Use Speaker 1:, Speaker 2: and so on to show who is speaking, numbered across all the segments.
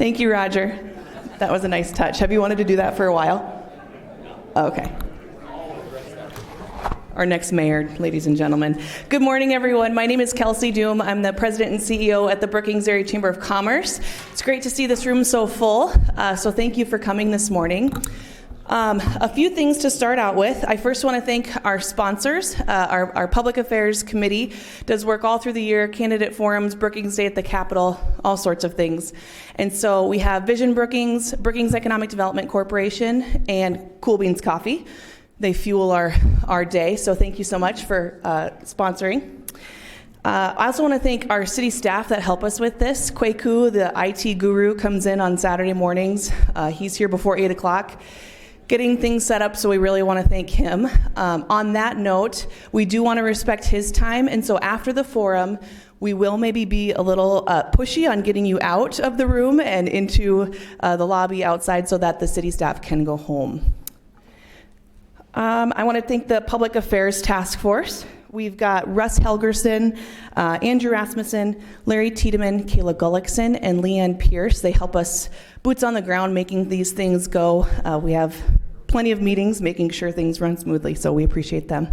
Speaker 1: Thank you, Roger. That was a nice touch. Have you wanted to do that for a while? Okay. Our next mayor, ladies and gentlemen. Good morning, everyone. My name is Kelsey Doom. I'm the president and CEO at the Brookings Area Chamber of Commerce. It's great to see this room so full, so thank you for coming this morning. A few things to start out with. I first want to thank our sponsors. Our Public Affairs Committee does work all through the year, candidate forums, Brookings Day at the Capitol, all sorts of things. And so we have Vision Brookings, Brookings Economic Development Corporation, and Cool Beans Coffee. They fuel our day, so thank you so much for sponsoring. I also want to thank our city staff that help us with this. Kweku, the IT guru, comes in on Saturday mornings. He's here before 8 o'clock getting things set up, so we really want to thank him. On that note, we do want to respect his time, and so after the forum, we will maybe be a little pushy on getting you out of the room and into the lobby outside so that the city staff can go home. I want to thank the Public Affairs Task Force. We've got Russ Helgerson, Andrew Rasmussen, Larry Tiedemann, Kayla Gullickson, and Leanne Pierce. They help us boots on the ground making these things go. We have plenty of meetings making sure things run smoothly, so we appreciate them.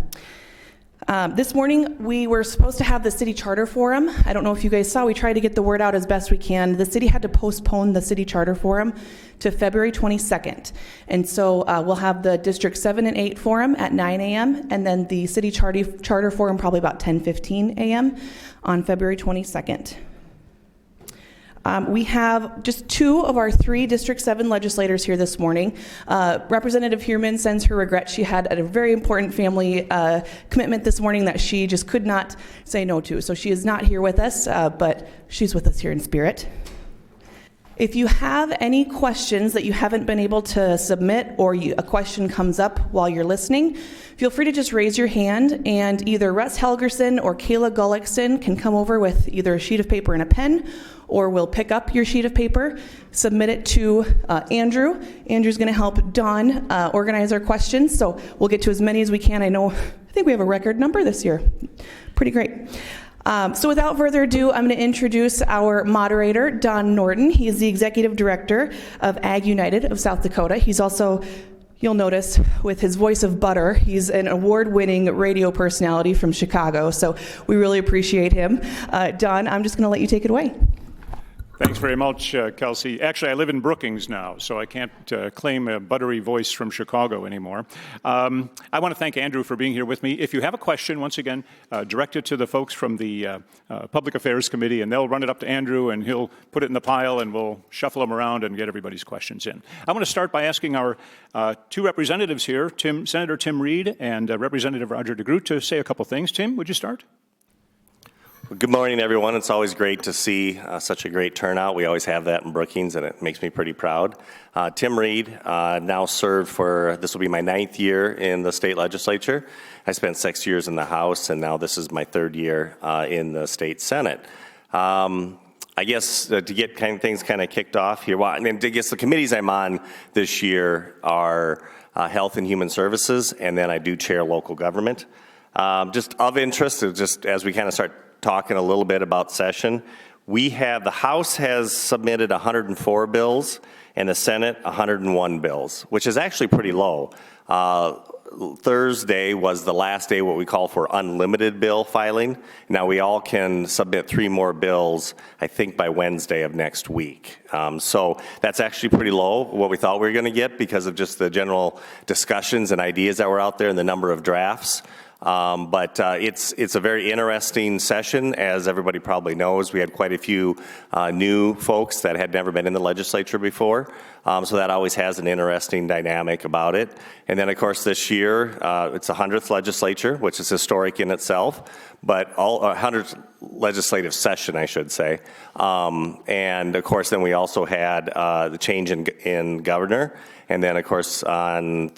Speaker 1: This morning, we were supposed to have the City Charter Forum. I don't know if you guys saw, we tried to get the word out as best we can. The city had to postpone the City Charter Forum to February 22nd. And so we'll have the District 7 and 8 Forum at 9 a.m. and then the City Charter Forum probably about 10:15 a.m. on February 22nd. We have just 2 of our 3 District 7 legislators here this morning. Representative Heerman sends her regrets. She had a very important family commitment this morning that she just could not say no to. So she is not here with us, but she's with us here in spirit. If you have any questions that you haven't been able to submit or a question comes up while you're listening, feel free to just raise your hand and either Russ Helgerson or Kayla Gullickson can come over with either a sheet of paper and a pen, or we'll pick up your sheet of paper, submit it to Andrew. Andrew's going to help Dawn organize our questions, so we'll get to as many as we can. I think we have a record number this year. Pretty great. So without further ado, I'm going to introduce our moderator, Don Norton. He is the Executive Director of Ag United of South Dakota. He's also, you'll notice, with his voice of butter, he's an award-winning radio personality from Chicago, so we really appreciate him. Don, I'm just going to let you take it away.
Speaker 2: Thanks very much, Kelsey. Actually, I live in Brookings now, so I can't claim a buttery voice from Chicago anymore. I want to thank Andrew for being here with me. If you have a question, once again, direct it to the folks from the Public Affairs Committee, and they'll run it up to Andrew, and he'll put it in the pile, and we'll shuffle them around and get everybody's questions in. I want to start by asking our 2 representatives here, Senator Tim Reed and Representative Roger DeGroot, to say a couple things. Tim, would you start?
Speaker 3: Well, good morning, everyone. It's always great to see such a great turnout. We always have that in Brookings, and it makes me pretty proud. Tim Reed now served this will be my 9th year in the state legislature. I spent 6 years in the House, and now this is my 3rd year in the state Senate. I guess to get things kicked off here, I guess the committees I'm on this year are Health and Human Services, and then I do chair local government. Just of interest, just as we start talking a little bit about session, the House has submitted 104 bills and the Senate 101 bills, which is actually pretty low. Thursday was the last day what we call for unlimited bill filing. Now we all can submit 3 more bills, I think by Wednesday of next week. So that's actually pretty low, what we thought we were going to get because of just the general discussions and ideas that were out there and the number of drafts. But it's a very interesting session, as everybody probably knows. We had quite a few new folks that had never been in the legislature before, so that always has an interesting dynamic about it. And then, of course, this year, it's the 100th legislature, which is historic in itself, but 100th legislative session, I should say. And, of course, then we also had the change in governor, and then, of course, on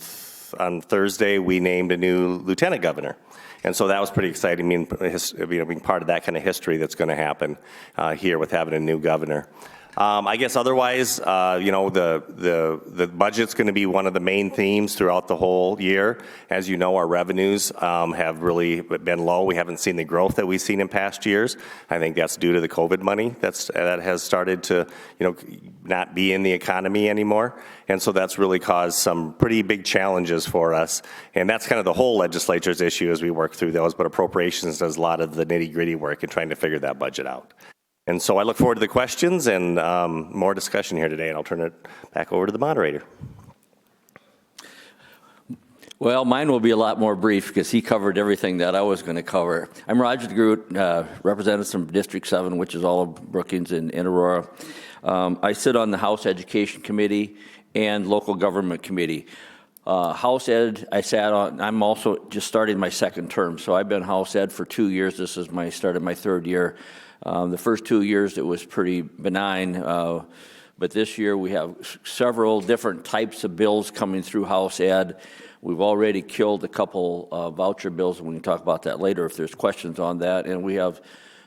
Speaker 3: Thursday, we named a new lieutenant governor. And so that was pretty exciting, being part of that kind of history that's going to happen here with having a new governor. I guess otherwise, the budget's going to be one of the main themes throughout the whole year. As you know, our revenues have really been low. We haven't seen the growth that we've seen in past years. I think that's due to the COVID money that has started to, not be in the economy anymore. And so that's really caused some pretty big challenges for us. And that's kind of the whole legislature's issue as we work through those. But appropriations does a lot of the nitty-gritty work in trying to figure that budget out. And so I look forward to the questions and more discussion here today, and I'll turn it back over to the moderator.
Speaker 4: Well, mine will be a lot more brief because he covered everything that I was going to cover. I'm Roger DeGroot, representative from District 7, which is all of Brookings and Aurora. I sit on the House Education Committee and Local Government Committee. House Ed, I sat on, I'm also just starting my second term, so I've been House Ed for 2 years. This is started my third year. The first 2 years it was pretty benign, but this year we have several different types of bills coming through House Ed. We've already killed a couple voucher bills, and we can talk about that later if there's questions on that. And we have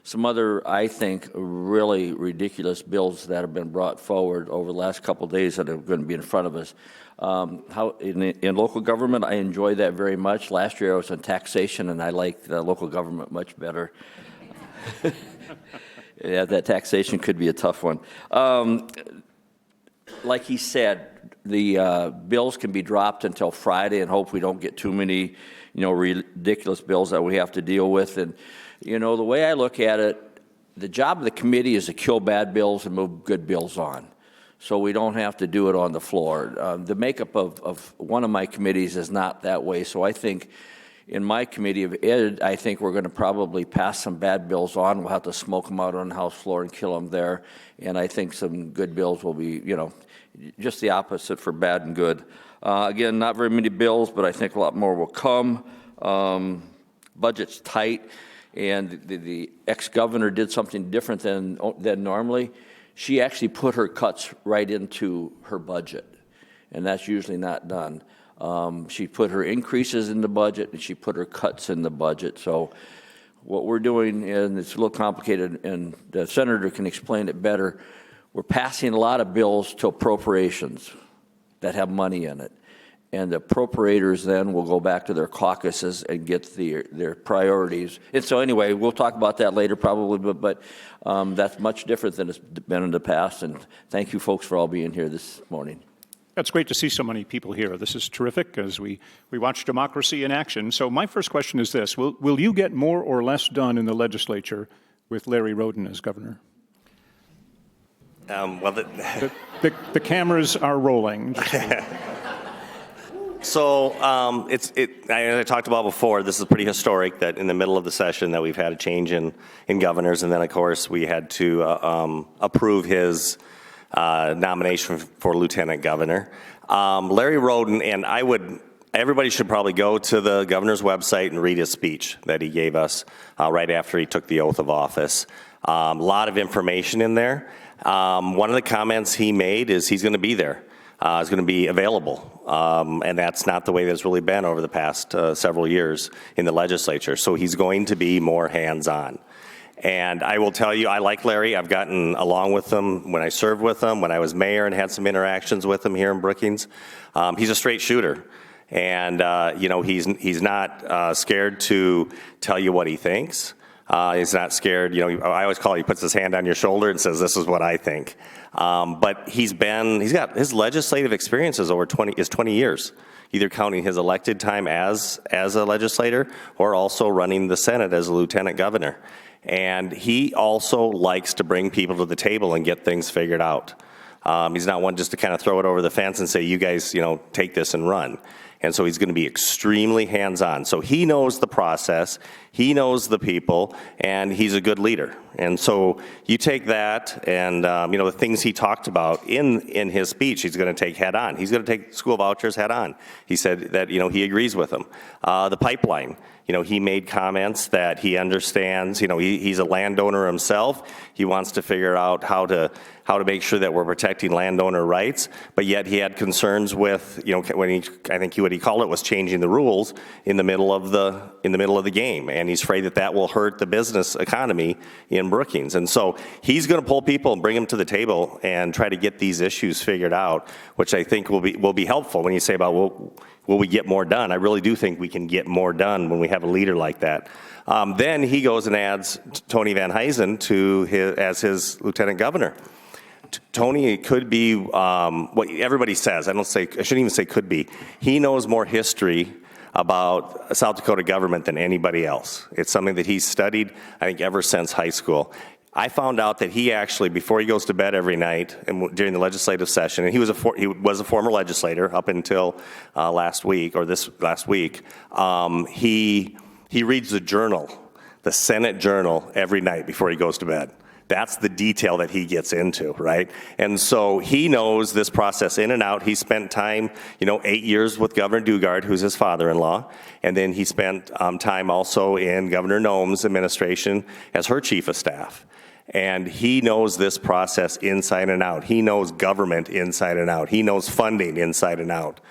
Speaker 4: some other, I think, really ridiculous bills that have been brought forward over the last couple of days that are going to be in front of us. In local government, I enjoy that very much. Last year I was on taxation, and I liked the local government much better. Yeah, that taxation could be a tough one. Like he said, the bills can be dropped until Friday, and hope we don't get too many, ridiculous bills that we have to deal with. And, the way I look at it, the job of the committee is to kill bad bills and move good bills on, so we don't have to do it on the floor. The makeup of one of my committees is not that way, so I think in my committee of Ed, I think we're going to probably pass some bad bills on. We'll have to smoke them out on the House floor and kill them there. And I think some good bills will be, just the opposite for bad and good. Again, not very many bills, but I think a lot more will come. Budget's tight, and the ex-governor did something different than normally. She actually put her cuts right into her budget, and that's usually not done. She put her increases in the budget, and she put her cuts in the budget. So what we're doing, and it's a little complicated, and the senator can explain it better, we're passing a lot of bills to appropriations that have money in it. And the appropriators then will go back to their caucuses and get their priorities. And so anyway, we'll talk about that later probably, but that's much different than it's been in the past. And thank you folks for all being here this morning.
Speaker 2: It's great to see so many people here. This is terrific as we watch democracy in action. So my first question is this. Will you get more or less done in the legislature with Larry Roden as governor? The cameras are rolling.
Speaker 3: So I talked about before, this is pretty historic that in the middle of the session that we've had a change in governors. And then, of course, we had to approve his nomination for lieutenant governor. Larry Roden, and everybody should probably go to the governor's website and read his speech that he gave us right after he took the oath of office. A lot of information in there. One of the comments he made is he's going to be there. Is going to be available, and that's not the way that's really been over the past several years in the legislature. So he's going to be more hands-on. And I will tell you, I like Larry. I've gotten along with him when I served with him, when I was mayor and had some interactions with him here in Brookings. He's a straight shooter. And, he's not scared to tell you what he thinks. He's not scared. I always call it, he puts his hand on your shoulder and says, this is what I think. But he's got his legislative experience is 20 years, either counting his elected time as a legislator or also running the Senate as a lieutenant governor. And he also likes to bring people to the table and get things figured out. He's not one just to kind of throw it over the fence and say, you guys, take this and run. And so he's going to be extremely hands-on. So he knows the process, he knows the people, and he's a good leader. And so you take that and, the things he talked about in his speech, he's going to take head on. He's going to take school vouchers head on. He said that, he agrees with them. The pipeline, he made comments that he understands. He's a landowner himself. He wants to figure out how to make sure that we're protecting landowner rights. But yet he had concerns with, I think he would he called it was changing the rules in the middle of the game, and he's afraid that that will hurt the business economy in Brookings. And so he's going to pull people and bring them to the table and try to get these issues figured out, which I think will be helpful. When you say about will we get more done, I really do think we can get more done when we have a leader like that. Then he goes and adds Tony Van Huysen as his lieutenant governor. Tony could be what everybody says. I shouldn't even say could be. He knows more history about South Dakota government than anybody else. It's something that he's studied, I think, ever since high school. I found out that he actually, before he goes to bed every night and during the legislative session, and he was a former legislator up until last week, he reads the journal, the Senate Journal, every night before he goes to bed. That's the detail that he gets into, right? And so he knows this process in and out. He spent time, 8 years with Governor Dugard, who's his father-in-law, and then he spent time also in Governor Noem's administration as her chief of staff. And he knows this process inside and out. He knows government inside and out. He knows funding inside and out.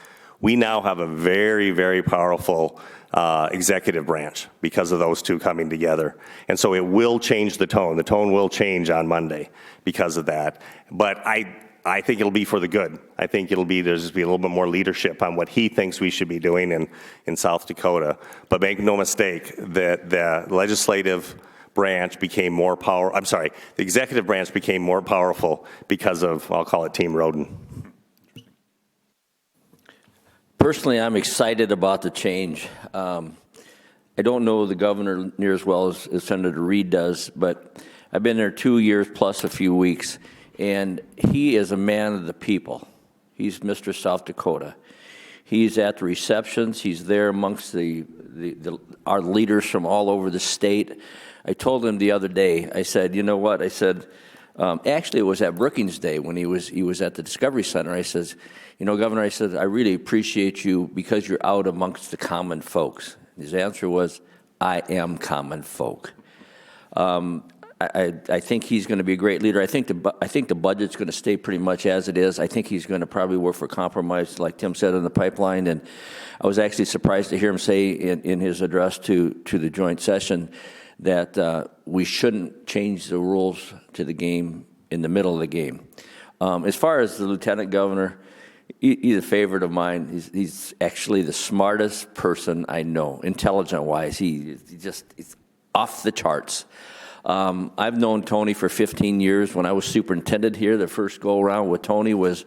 Speaker 3: We now have a very, very powerful executive branch because of those two coming together. And so it will change the tone. The tone will change on Monday because of that. But I think it'll be for the good. I think there's just be a little bit more leadership on what he thinks we should be doing in South Dakota. But make no mistake that the legislative branch became more the executive branch became more powerful because of, I'll call it Team Roden.
Speaker 4: Personally, I'm excited about the change. I don't know the governor near as well as Senator Reed does, but I've been there 2 years plus a few weeks, and he is a man of the people. He's Mr. South Dakota. He's at the receptions. He's there amongst our leaders from all over the state. I told him the other day, I said, you know what? I said, actually, it was at Brookings Day when he was at the Discovery Center. I says, Governor, I said, I really appreciate you because you're out amongst the common folks. His answer was, I am common folk. I think he's going to be a great leader. I think the budget's going to stay pretty much as it is. I think he's going to probably work for compromise, like Tim said, in the pipeline. And I was actually surprised to hear him say in his address to the joint session that we shouldn't change the rules to the game in the middle of the game. As far as the lieutenant governor, he's a favorite of mine. He's actually the smartest person I know, intelligent-wise. He's off the charts. I've known Tony for 15 years. When I was superintendent here, the first go-around with Tony was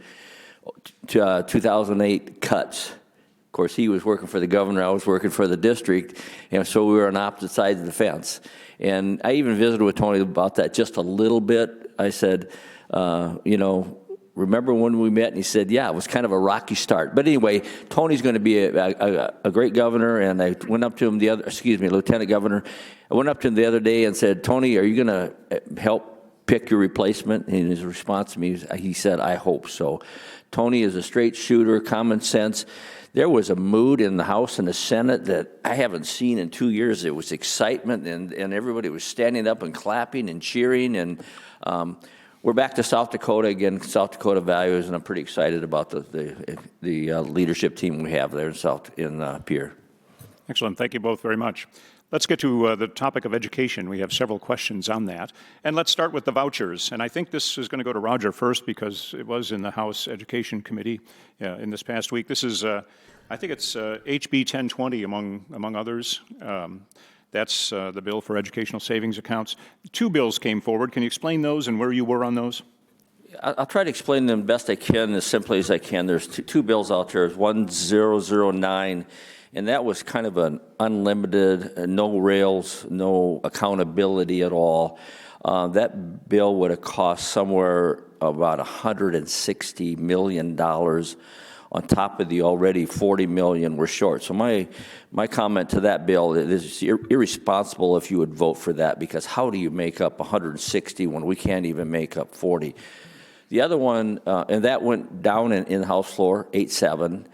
Speaker 4: 2008 cuts. Of course, he was working for the governor, I was working for the district, and so we were on opposite sides of the fence. And I even visited with Tony about that just a little bit. I said, remember when we met? And he said, yeah, it was kind of a rocky start. But anyway, Tony's going to be a great governor, and I went up to him lieutenant governor. I went up to him the other day and said, Tony, are you going to help pick your replacement? And his response to me, he said, I hope so. Tony is a straight shooter, common sense. There was a mood in the House and the Senate that I haven't seen in 2 years. It was excitement, and everybody was standing up and clapping and cheering. And we're back to South Dakota again, South Dakota values, and I'm pretty excited about the leadership team we have there in Pierre.
Speaker 2: Excellent. Thank you both very much. Let's get to the topic of education. We have several questions on that. And let's start with the vouchers. And I think this is going to go to Roger first because it was in the House Education Committee in this past week. This is, I think it's HB 1020 among others. That's the bill for educational savings accounts. 2 bills came forward. Can you explain those and where you were on those?
Speaker 4: I'll try to explain them best I can, as simply as I can. There's two bills out there. There's 1009, and that was kind of an unlimited, no rails, no accountability at all. That bill would have cost somewhere about $160 million on top of the already $40 million we're short. So my comment to that bill is irresponsible if you would vote for that, because how do you make up 160 when we can't even make up 40? The other one, and that went down in the House floor, 8-7.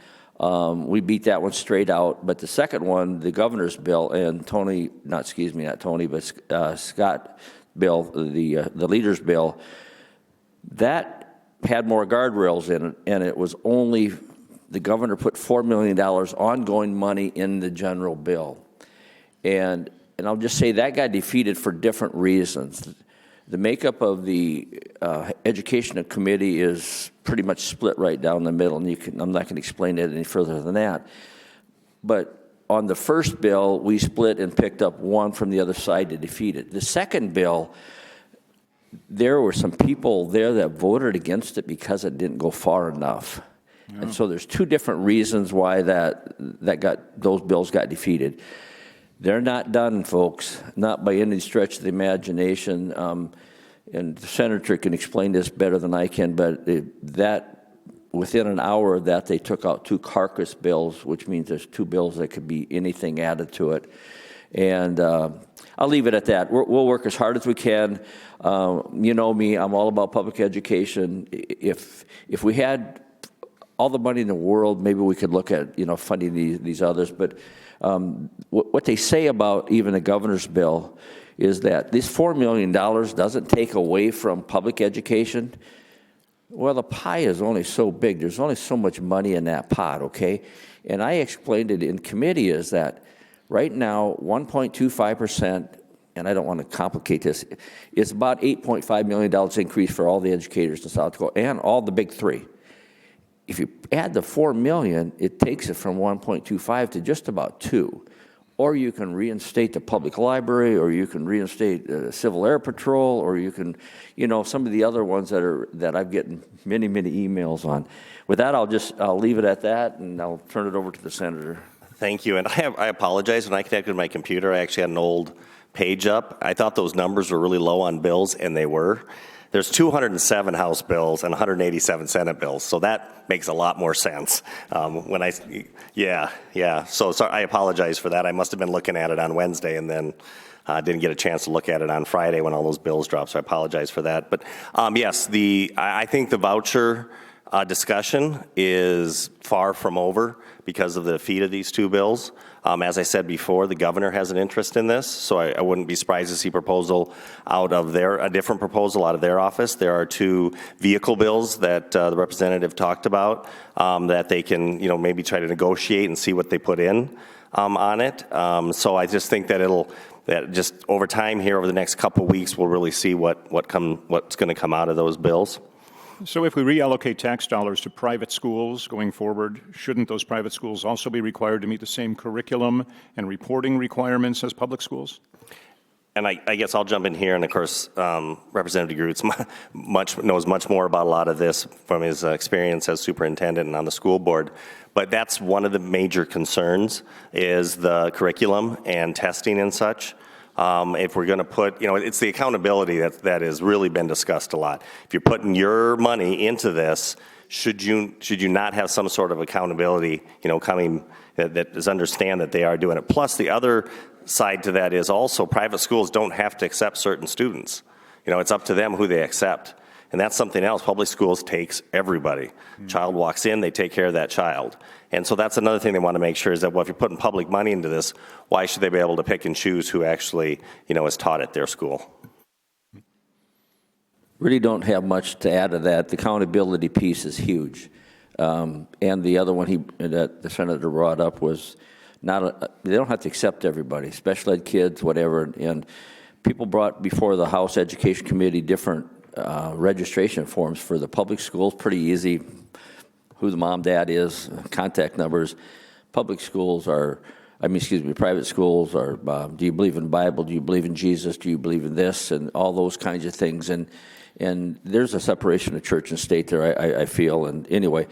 Speaker 4: We beat that one straight out. But the second one, the governor's bill, and Scott bill, the leader's bill, that had more guardrails in it, and it was only the governor put $4 million ongoing money in the general bill. And I'll just say that got defeated for different reasons. The makeup of the Education Committee is pretty much split right down the middle, and I'm not going to explain it any further than that. But on the first bill, we split and picked up one from the other side to defeat it. The second bill, there were some people there that voted against it because it didn't go far enough. Yeah. And so there's two different reasons why those bills got defeated. They're not done, folks, not by any stretch of the imagination. And the senator can explain this better than I can, but within an hour of that, they took out two carcass bills, which means there's two bills that could be anything added to it. And I'll leave it at that. We'll work as hard as we can. You know me, I'm all about public education. If we had all the money in the world, maybe we could look at funding these others. But what they say about even the governor's bill is that this $4 million doesn't take away from public education. Well, the pie is only so big. There's only so much money in that pot, okay? And I explained it in committee is that right now, 1.25%, and I don't want to complicate this, is about $8.5 million increase for all the educators in South Dakota and all the big three. If you add the $4 million, it takes it from 1.25 to just about 2. Or you can reinstate the public library, or you can reinstate Civil Air Patrol, or you can, some of the other ones that I've gotten many, many emails on. With that, I'll leave it at that, and I'll turn it over to the senator.
Speaker 3: Thank you, and I apologize. When I connected my computer, I actually had an old page up. I thought those numbers were really low on bills, and they were. There's 207 House bills and 187 Senate bills, so that makes a lot more sense. So sorry, I apologize for that. I must have been looking at it on Wednesday and then didn't get a chance to look at it on Friday when all those bills dropped, so I apologize for that. But yes, I think the voucher discussion is far from over because of the defeat of these two bills. As I said before, the governor has an interest in this, so I wouldn't be surprised to see a different proposal out of their office. There are two vehicle bills that the representative talked about that they can, maybe try to negotiate and see what they put in on it. So I just think that just over time here, over the next couple of weeks, we'll really see what's going to come out of those bills.
Speaker 2: So if we reallocate tax dollars to private schools going forward, shouldn't those private schools also be required to meet the same curriculum and reporting requirements as public schools?
Speaker 3: And I guess I'll jump in here, and of course, Representative Grutz knows much more about a lot of this from his experience as superintendent and on the school board. But that's one of the major concerns is the curriculum and testing and such. If we're going to put, it's the accountability that has really been discussed a lot. If you're putting your money into this, should you not have some sort of accountability, coming that is understand that they are doing it? Plus, the other side to that is also private schools don't have to accept certain students. It's up to them who they accept. And that's something else. Public schools takes everybody. Child walks in, they take care of that child. And so that's another thing they want to make sure is that, well, if you're putting public money into this, why should they be able to pick and choose who actually, is taught at their school?
Speaker 4: Really don't have much to add to that. The accountability piece is huge. And the other one that the senator brought up was they don't have to accept everybody, special ed kids, whatever. And people brought before the House Education Committee different registration forms for the public schools, pretty easy, who the mom, dad is, contact numbers. Private schools are, do you believe in the Bible? Do you believe in Jesus? Do you believe in this? And all those kinds of things. And there's a separation of church and state there, I feel. And anyway,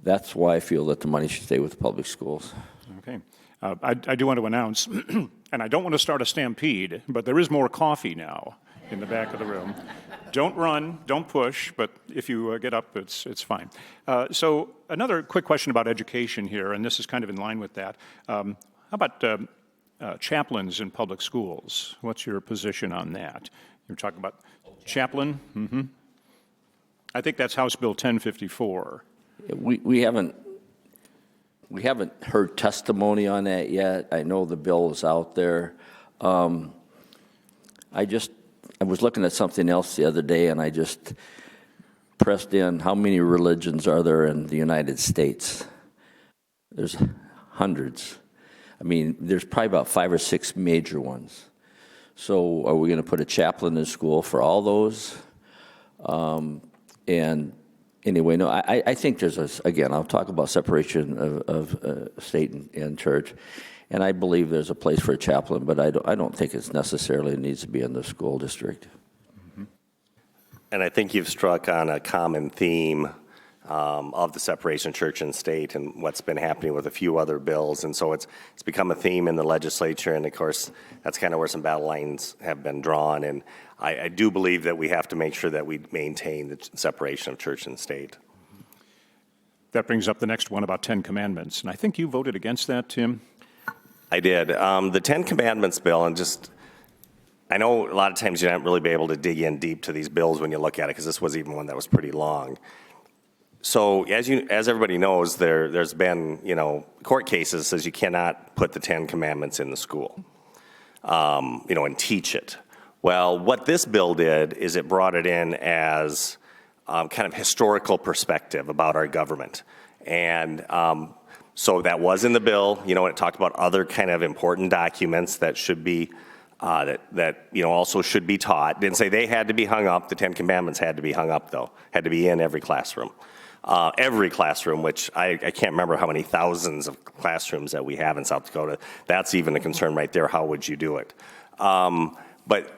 Speaker 4: that's why I feel that the money should stay with the public schools.
Speaker 2: Okay. I do want to announce, and I don't want to start a stampede, but there is more coffee now in the back of the room. Don't run, don't push, but if you get up, it's fine. So another quick question about education here, and this is kind of in line with that. How about chaplains in public schools? What's your position on that? You're talking about chaplain? Mm-hmm. I think that's House Bill 1054.
Speaker 4: We haven't heard testimony on that yet. I know the bill is out there. I was looking at something else the other day, and I just pressed in how many religions are there in the United States. There's hundreds. I mean, there's probably about 5 or 6 major ones. So are we going to put a chaplain in school for all those? And anyway, no, I think again, I'll talk about separation of state and church. And I believe there's a place for a chaplain, but I don't think it's necessarily needs to be in the school district.
Speaker 3: And I think you've struck on a common theme of the separation of church and state and what's been happening with a few other bills. And so it's become a theme in the legislature. And of course, that's kind of where some battle lines have been drawn. And I do believe that we have to make sure that we maintain the separation of church and state.
Speaker 2: That brings up the next one about 10 Commandments. And I think you voted against that, Tim.
Speaker 3: I did. The 10 Commandments bill, and I know a lot of times you're not really be able to dig in deep to these bills when you look at it, because this was even one that was pretty long. So as everybody knows, there's been, court cases says you cannot put the 10 Commandments in the school, and teach it. Well, what this bill did is it brought it in as kind of historical perspective about our government. And so that was in the bill, it talked about other kind of important documents that should be, also should be taught. Didn't say they had to be hung up. The 10 Commandments had to be hung up, though. Had to be in every classroom. Which I can't remember how many thousands of classrooms that we have in South Dakota. That's even a concern right there. How would you do it? But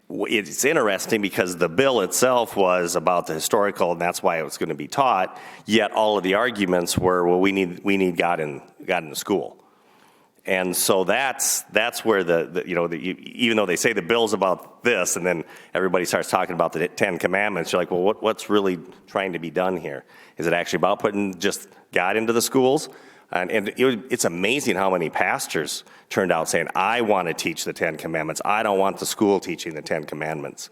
Speaker 3: it's interesting because the bill itself was about the historical, and that's why it was going to be taught. Yet all of the arguments were, well, we need God in the school. And so that's where even though they say the bill's about this, and then everybody starts talking about the 10 Commandments, you're like, well, what's really trying to be done here? Is it actually about putting just God into the schools? And it's amazing how many pastors turned out saying, I want to teach the 10 Commandments. I don't want the school teaching the 10 Commandments.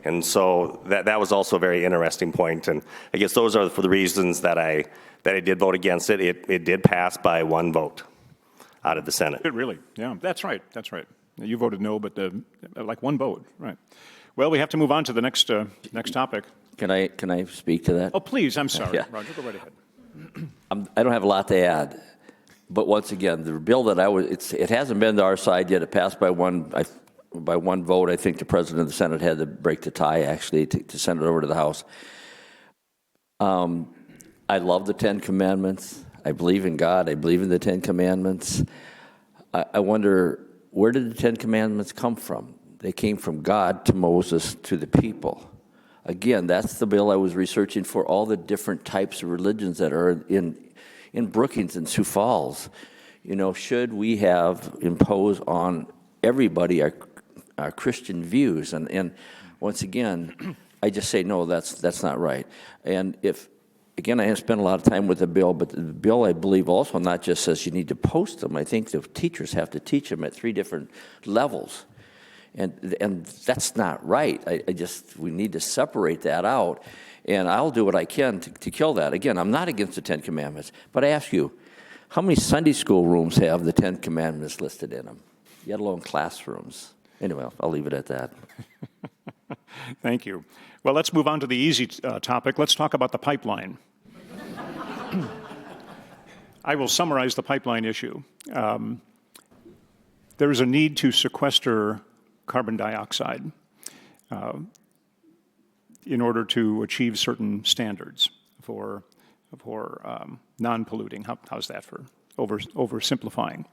Speaker 3: And so that was also a very interesting point. And I guess those are for the reasons that I did vote against it. It did pass by 1 vote out of the Senate.
Speaker 2: It really, yeah, that's right. You voted no, but like 1 vote, right. Well, we have to move on to the next topic.
Speaker 4: Can I speak to that?
Speaker 2: Oh, please, I'm sorry.
Speaker 4: Yeah.
Speaker 2: Roger, go right ahead.
Speaker 4: I don't have a lot to add, but once again, the bill that it hasn't been to our side yet. It passed by one vote. I think the president of the Senate had to break the tie actually to send it over to the House. I love the 10 Commandments. I believe in God. I believe in the 10 Commandments. I wonder, where did the 10 Commandments come from? They came from God to Moses to the people. Again, that's the bill I was researching for, all the different types of religions that are in Brookings and Sioux Falls. Should we have imposed on everybody our Christian views? And once again, I just say, no, that's not right. And again, I have spent a lot of time with the bill, but the bill, I believe, also not just says you need to post them. I think the teachers have to teach them at 3 different levels. And that's not right. We need to separate that out. And I'll do what I can to kill that. Again, I'm not against the 10 Commandments. But I ask you, how many Sunday school rooms have the 10 Commandments listed in them, yet alone classrooms? Anyway, I'll leave it at that.
Speaker 2: Thank you. Well, let's move on to the easy topic. Let's talk about the pipeline. I will summarize the pipeline issue. There is a need to sequester carbon dioxide in order to achieve certain standards for non-polluting. How's that for oversimplifying?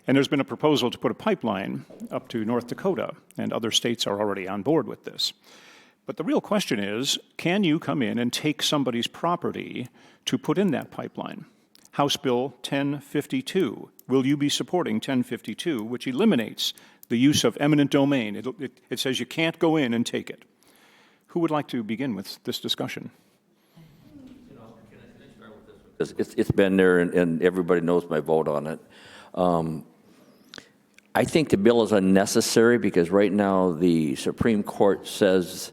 Speaker 2: And there's been a proposal to put a pipeline up to North Dakota, and other states are already on board with this. But the real question is, can you come in and take somebody's property to put in that pipeline? House Bill 1052. Will you be supporting 1052, which eliminates the use of eminent domain? It says you can't go in and take it. Who would like to begin with this discussion?
Speaker 4: It's been there, and everybody knows my vote on it. I think the bill is unnecessary because right now the Supreme Court says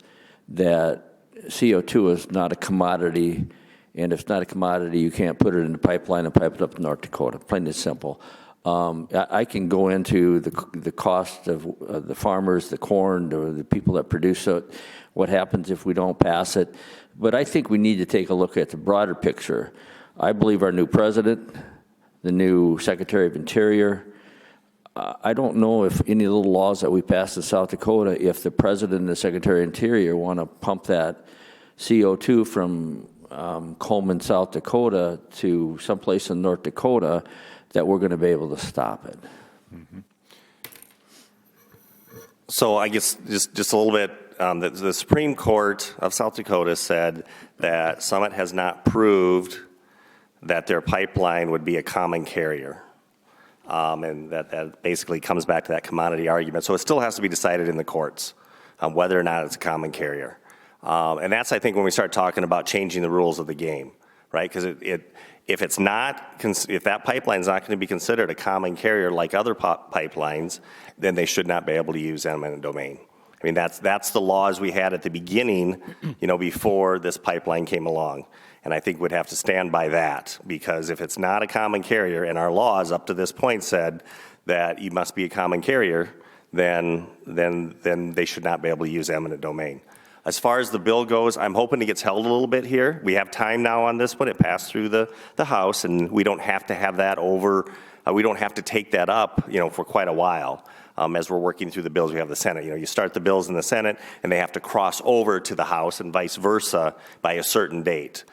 Speaker 4: that CO2 is not a commodity, and if it's not a commodity, you can't put it in the pipeline and pipe it up to North Dakota, plain and simple. I can go into the cost of the farmers, the corn, the people that produce it, what happens if we don't pass it. But I think we need to take a look at the broader picture. I believe our new president, the new Secretary of Interior. I don't know if any of the laws that we passed in South Dakota, if the President and the Secretary of Interior want to pump that CO2 from Coleman, South Dakota to someplace in North Dakota, that we're going to be able to stop it.
Speaker 2: Mm-hmm.
Speaker 3: So I guess just a little bit, the Supreme Court of South Dakota said that Summit has not proved that their pipeline would be a common carrier. And that basically comes back to that commodity argument. So it still has to be decided in the courts whether or not it's a common carrier. And that's, I think, when we start talking about changing the rules of the game, right? Because if it's not, if that pipeline is not going to be considered a common carrier like other pipelines, then they should not be able to use eminent domain. I mean, that's the laws we had at the beginning, before this pipeline came along. And I think we'd have to stand by that, because if it's not a common carrier, and our laws up to this point said that you must be a common carrier, then they should not be able to use eminent domain. As far as the bill goes, I'm hoping it gets held a little bit here. We have time now on this one. It passed through the House, and we don't have to have that over. We don't have to take that up, for quite a while. As we're working through the bills, we have the Senate. You start the bills in the Senate, and they have to cross over to the House and vice versa by a certain date.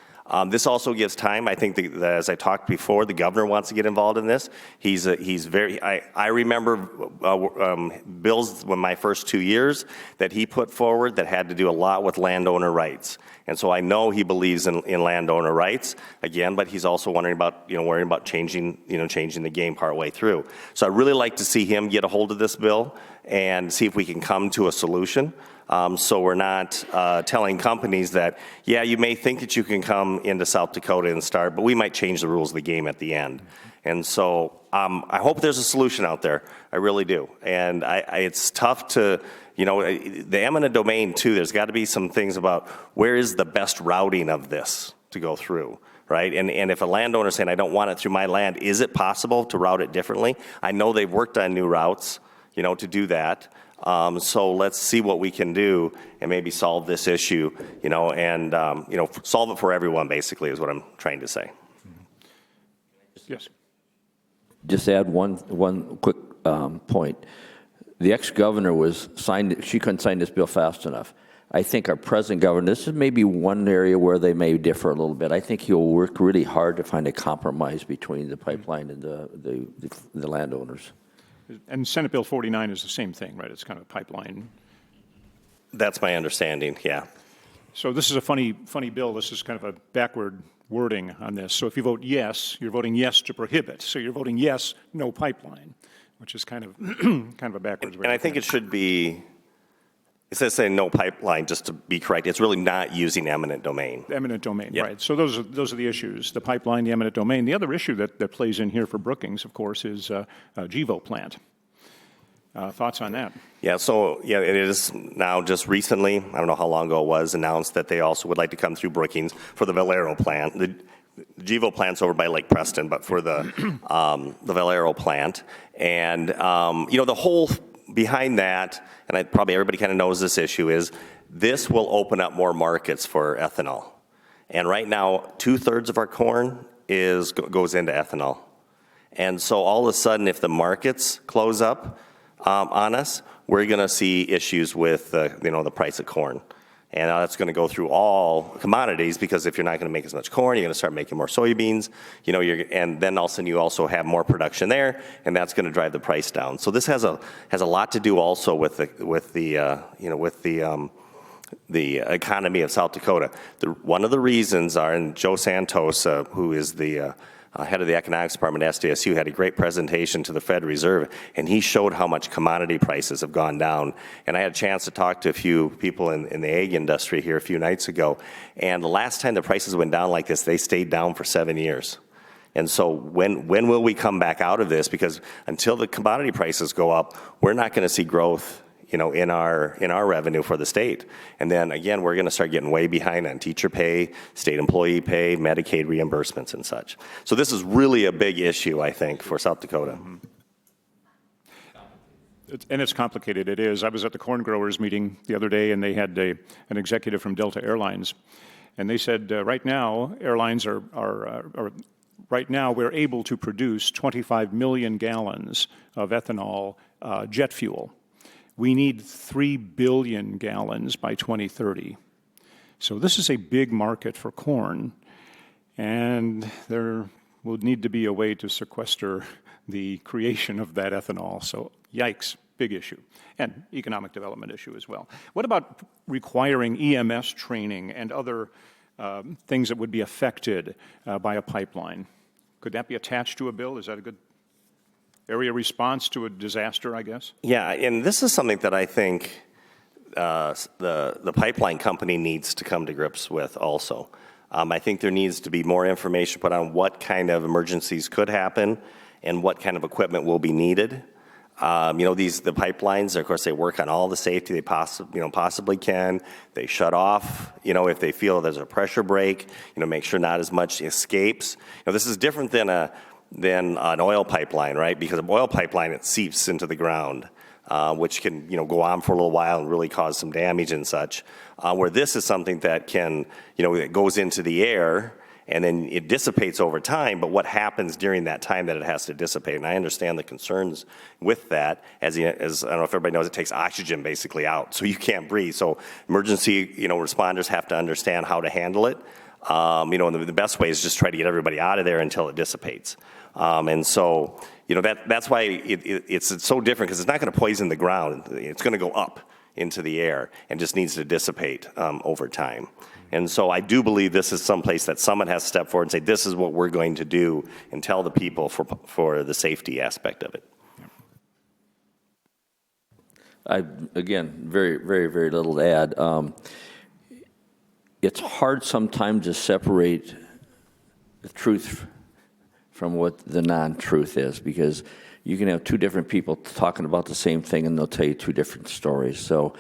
Speaker 3: This also gives time. I think that, as I talked before, the governor wants to get involved in this. He's very. I remember bills when my first 2 years that he put forward that had to do a lot with landowner rights, and so I know he believes in landowner rights again. But he's also worrying about changing the game partway through. So I'd really like to see him get a hold of this bill and see if we can come to a solution. So we're not telling companies that, yeah, you may think that you can come into South Dakota and start, but we might change the rules of the game at the end. And so I hope there's a solution out there. I really do. And it's tough to, the eminent domain too, there's got to be some things about where is the best routing of this to go through, right? And if a landowner is saying, I don't want it through my land, is it possible to route it differently? I know they've worked on new routes, to do that. So let's see what we can do and maybe solve this issue, and solve it for everyone, basically, is what I'm trying to say.
Speaker 2: Yes.
Speaker 4: Just add one quick point. The ex-governor she couldn't sign this bill fast enough. I think our present governor, this is maybe one area where they may differ a little bit. I think he'll work really hard to find a compromise between the pipeline and the landowners.
Speaker 2: And Senate Bill 49 is the same thing, right? It's kind of a pipeline.
Speaker 3: That's my understanding, yeah.
Speaker 2: So this is a funny bill. This is kind of a backward wording on this. So if you vote yes, you're voting yes to prohibit. So you're voting yes, no pipeline, which is kind of a backwards wording.
Speaker 3: And I think it should be, instead of saying no pipeline, just to be correct, it's really not using eminent domain.
Speaker 2: Eminent domain,
Speaker 3: Yep.
Speaker 2: right. So those are the issues, the pipeline, the eminent domain. The other issue that plays in here for Brookings, of course, is GEVO plant. Thoughts on that?
Speaker 3: Yeah, so it is now just recently, I don't know how long ago it was, announced that they also would like to come through Brookings for the Valero plant. The GEVO plant's over by Lake Preston, but for the Valero plant. And, the whole behind that, and probably everybody kind of knows this issue, is this will open up more markets for ethanol. And right now, 2/3 of our corn goes into ethanol. And so all of a sudden, if the markets close up on us, we're going to see issues with the price of corn. And that's going to go through all commodities, because if you're not going to make as much corn, you're going to start making more soybeans. And then all of a sudden you also have more production there, and that's going to drive the price down. So this has a lot to do also with the economy of South Dakota. One of the reasons are, and Joe Santos, who is the head of the economics department at SDSU, had a great presentation to the Fed Reserve, and he showed how much commodity prices have gone down. And I had a chance to talk to a few people in the ag industry here a few nights ago, and the last time the prices went down like this, they stayed down for 7 years. And so when will we come back out of this? Because until the commodity prices go up, we're not going to see growth in our revenue for the state. And then again, we're going to start getting way behind on teacher pay, state employee pay, Medicaid reimbursements and such. So this is really a big issue, I think, for South Dakota.
Speaker 2: Mm-hmm. And it's complicated. It is. I was at the corn growers meeting the other day, and they had an executive from Delta Airlines, and they said right now airlines are right now we're able to produce 25 million gallons of ethanol jet fuel. We need 3 billion gallons by 2030. So this is a big market for corn, and there will need to be a way to sequester the creation of that ethanol. So yikes, big issue, and economic development issue as well. What about requiring EMS training and other things that would be affected by a pipeline? Could that be attached to a bill? Is that a good area response to a disaster, I guess?
Speaker 3: Yeah, and this is something that I think the pipeline company needs to come to grips with also. I think there needs to be more information put on what kind of emergencies could happen and what kind of equipment will be needed. The pipelines, of course, they work on all the safety they possibly can. They shut off, if they feel there's a pressure break, make sure not as much escapes. This is different than an oil pipeline, right? Because an oil pipeline, it seeps into the ground, which can, go on for a little while and really cause some damage and such. Where this is something that can, it goes into the air and then it dissipates over time, but what happens during that time that it has to dissipate? And I understand the concerns with that, as I don't know if everybody knows, it takes oxygen basically out, so you can't breathe. So emergency, responders have to understand how to handle it. And the best way is just try to get everybody out of there until it dissipates. And so, that's why it's so different, because it's not going to poison the ground. It's going to go up into the air and just needs to dissipate over time. And so I do believe this is someplace that someone has to step forward and say, this is what we're going to do, and tell the people for the safety aspect of it.
Speaker 4: Again, very, very, very little to add. It's hard sometimes to separate the truth from what the non-truth is, because you can have two different people talking about the same thing and they'll tell you two different stories. So,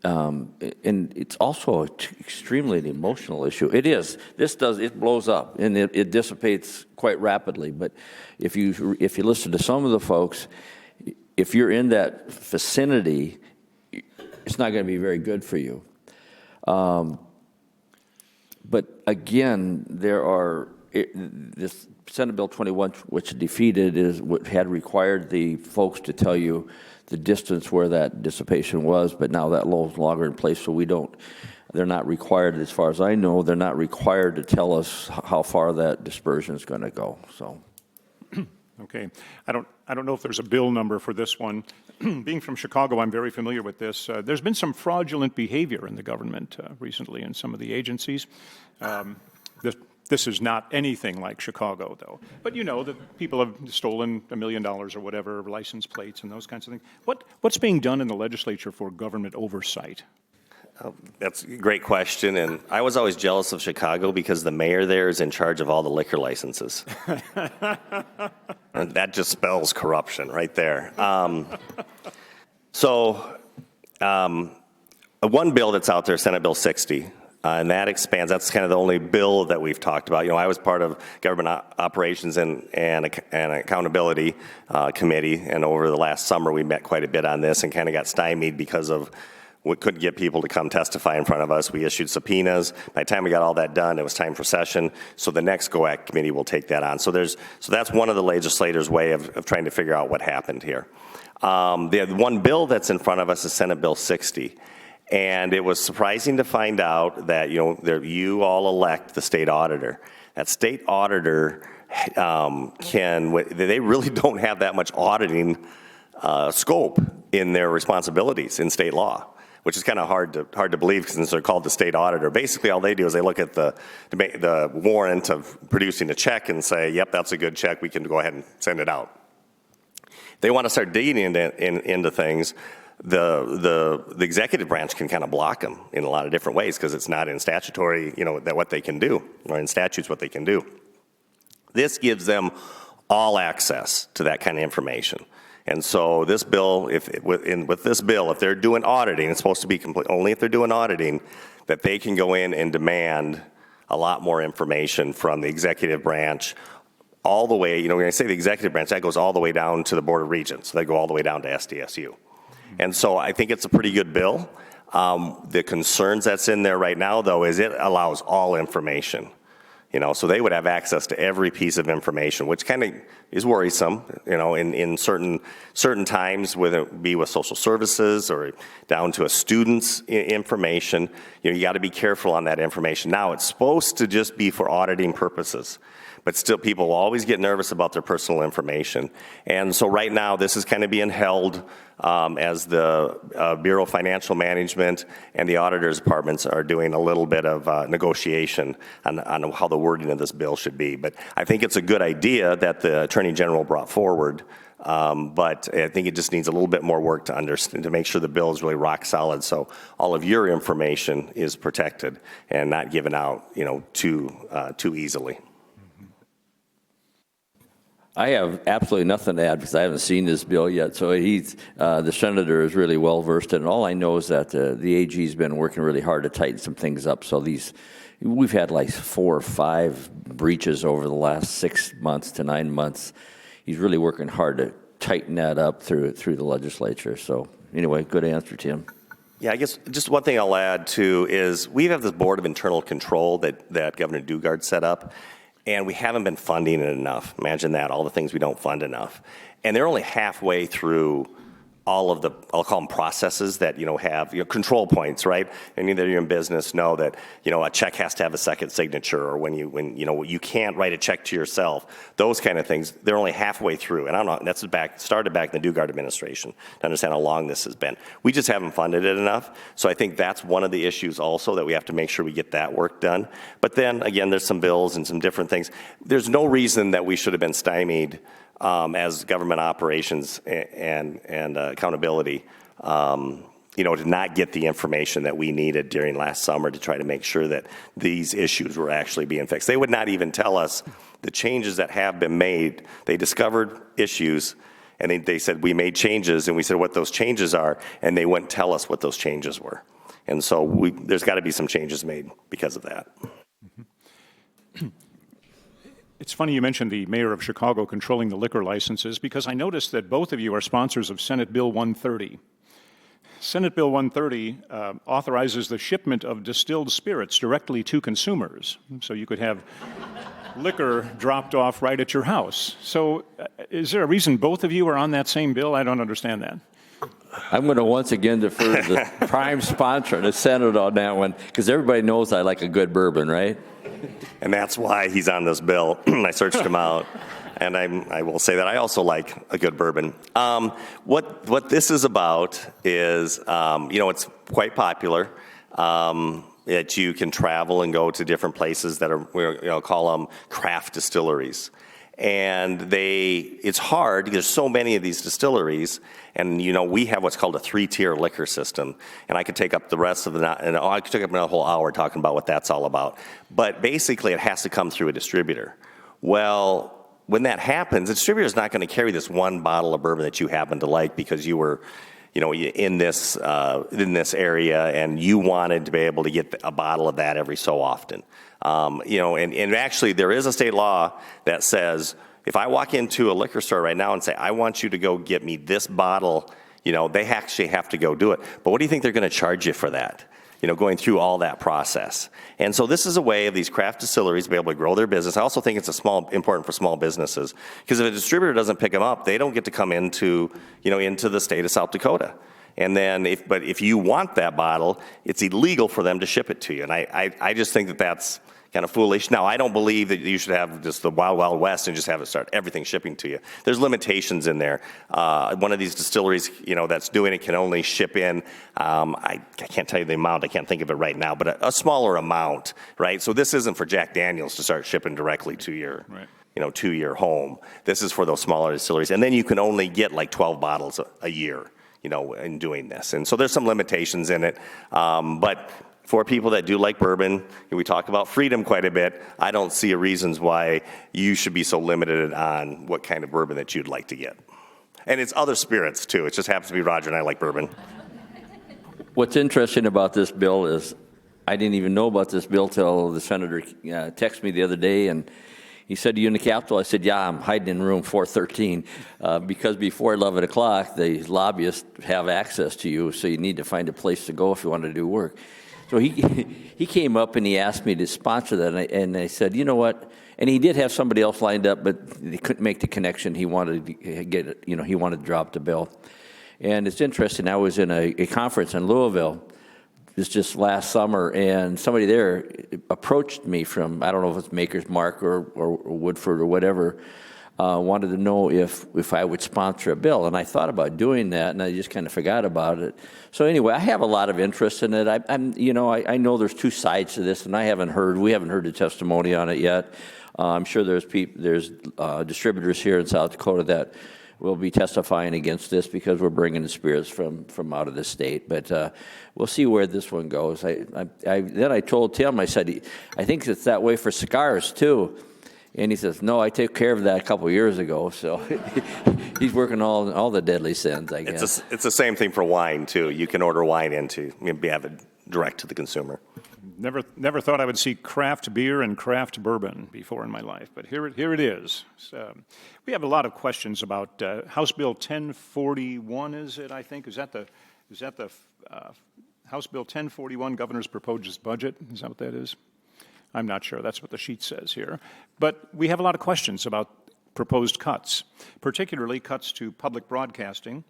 Speaker 4: and it's also an extremely emotional issue. It is. It blows up and it dissipates quite rapidly. But if you listen to some of the folks, if you're in that vicinity, it's not going to be very good for you. But again, this Senate Bill 21, which defeated, is what had required the folks to tell you the distance where that dissipation was, but now that law is no longer in place, so they're not required, as far as I know, they're not required to tell us how far that dispersion is going to go. So,
Speaker 2: okay, I don't know if there's a bill number for this one. Being from Chicago, I'm very familiar with this. There's been some fraudulent behavior in the government recently in some of the agencies. This is not anything like Chicago, though. But that people have stolen $1 million or whatever, license plates and those kinds of things. What's being done in the legislature for government oversight?
Speaker 3: That's a great question, and I was always jealous of Chicago because the mayor there is in charge of all the liquor licenses. And that just spells corruption right there. One bill that's out there, Senate Bill 60, and that expands. That's kind of the only bill that we've talked about. I was part of Government Operations and Accountability Committee, and over the last summer we met quite a bit on this and kind of got stymied because of we couldn't get people to come testify in front of us. We issued subpoenas. By the time we got all that done, it was time for session. So the next GOAC committee will take that on. So that's one of the legislators' way of trying to figure out what happened here. The one bill that's in front of us is Senate Bill 60. And it was surprising to find out that, you all elect the state auditor. That state auditor they really don't have that much auditing scope in their responsibilities in state law, which is kind of hard to believe since they're called the state auditor. Basically, all they do is they look at the warrant of producing a check and say, yep, that's a good check, we can go ahead and send it out. They want to start digging into things. The executive branch can kind of block them in a lot of different ways because it's not in statutory, that what they can do, or in statutes what they can do. This gives them all access to that kind of information. And so this bill, with this bill, if they're doing auditing, it's supposed to be only if they're doing auditing, that they can go in and demand a lot more information from the executive branch, all the way, when I say the executive branch, that goes all the way down to the Board of Regents. So they go all the way down to SDSU. And so I think it's a pretty good bill. The concerns that's in there right now, though, is it allows all information. So they would have access to every piece of information, which kind of is worrisome, in certain times, whether it be with social services or down to a student's information. You got to be careful on that information. Now, it's supposed to just be for auditing purposes, but still people will always get nervous about their personal information. And so right now, this is kind of being held as the Bureau of Financial Management and the auditor's departments are doing a little bit of negotiation on how the wording of this bill should be. But I think it's a good idea that the Attorney General brought forward, but I think it just needs a little bit more work to understand, to make sure the bill is really rock solid, so all of your information is protected and not given out, too easily.
Speaker 4: I have absolutely nothing to add because I haven't seen this bill yet. So the senator is really well versed in it. All I know is that the AG's been working really hard to tighten some things up. So we've had like 4 or 5 breaches over the last 6 months to 9 months. He's really working hard to tighten that up through the legislature. So anyway, good answer, Tim.
Speaker 3: Yeah, I guess just one thing I'll add too is we have this Board of Internal Control that Governor Dugard set up. And we haven't been funding it enough. Imagine that, all the things we don't fund enough. And they're only halfway through all of the, I'll call them processes that, have control points, right? And either you're in business, know that, a check has to have a second signature, or when you can't write a check to yourself, those kind of things, they're only halfway through. And I don't know, started back in the Dugard administration to understand how long this has been. We just haven't funded it enough. So I think that's one of the issues also, that we have to make sure we get that work done. But then again, there's some bills and some different things. There's no reason that we should have been stymied as government operations and accountability, to not get the information that we needed during last summer to try to make sure that these issues were actually being fixed. They would not even tell us the changes that have been made. They discovered issues, and they said, we made changes, and we said what those changes are, and they wouldn't tell us what those changes were. And so there's got to be some changes made because of that.
Speaker 2: It's funny you mentioned the mayor of Chicago controlling the liquor licenses, because I noticed that both of you are sponsors of Senate Bill 130. Senate Bill 130 authorizes the shipment of distilled spirits directly to consumers, so you could have liquor dropped off right at your house. So is there a reason both of you are on that same bill? I don't understand that.
Speaker 4: I'm going to once again defer to the prime sponsor, the Senate, on that one, because everybody knows I like a good bourbon, right?
Speaker 3: And that's why he's on this bill. I searched him out, and I will say that I also like a good bourbon. What this is about is, it's quite popular. That you can travel and go to different places that are, call them craft distilleries. And it's hard because there's so many of these distilleries, and we have what's called a 3-tier liquor system. And I could take up the rest of I could take up another whole hour talking about what that's all about. But basically, it has to come through a distributor. Well, when that happens, the distributor is not going to carry this one bottle of bourbon that you happen to like because you were, in this area, and you wanted to be able to get a bottle of that every so often. And actually there is a state law that says if I walk into a liquor store right now and say, I want you to go get me this bottle, they actually have to go do it. But what do you think they're going to charge you for that? Going through all that process. And so this is a way of these craft distilleries to be able to grow their business. I also think it's important for small businesses, because if a distributor doesn't pick them up, they don't get to come into the state of South Dakota. And then, if you want that bottle, it's illegal for them to ship it to you. And I just think that that's kind of foolish. Now, I don't believe that you should have just the wild, wild west and just have it start everything shipping to you. There's limitations in there. One of these distilleries, that's doing it can only ship in, I can't tell you the amount, I can't think of it right now, but a smaller amount, right? So this isn't for Jack Daniels to start shipping directly to your, to your home. This is for those smaller distilleries. And then you can only get like 12 bottles a year, in doing this. And so there's some limitations in it. But for people that do like bourbon, we talk about freedom quite a bit. I don't see reasons why you should be so limited on what kind of bourbon that you'd like to get. And it's other spirits, too. It just happens to be Roger and I like bourbon.
Speaker 4: What's interesting about this bill is I didn't even know about this bill till the senator texted me the other day, and he said, "Are you in the Capitol?" I said, "Yeah, I'm hiding in room 413, because before 11 o'clock, the lobbyists have access to you, so you need to find a place to go if you want to do work." So he came up and he asked me to sponsor that, and I said, you know what? And he did have somebody else lined up, but they couldn't make the connection. He wanted to get it, he wanted to drop the bill. And it's interesting, I was in a conference in Louisville just last summer, and somebody there approached me from, I don't know if it's Maker's Mark or Woodford or whatever, wanted to know if I would sponsor a bill. And I thought about doing that, and I just kind of forgot about it. So anyway, I have a lot of interest in it. I know there's two sides to this, and we haven't heard the testimony on it yet. I'm sure there's distributors here in South Dakota that will be testifying against this because we're bringing the spirits from out of the state. But we'll see where this one goes. Then I told Tim, I said, I think it's that way for cigars too. And he says, no, I took care of that a couple of years ago. So he's working all the deadly sins, I guess.
Speaker 3: It's the same thing for wine too. You can order wine have it direct to the consumer.
Speaker 2: Never thought I would see craft beer and craft bourbon before in my life, but here it is. We have a lot of questions about House Bill 1041. Is it? I think is that the House Bill 1041, Governor's Proposed Budget? Is that what that is? I'm not sure. That's what the sheet says here. But we have a lot of questions about proposed cuts, particularly cuts to public broadcasting,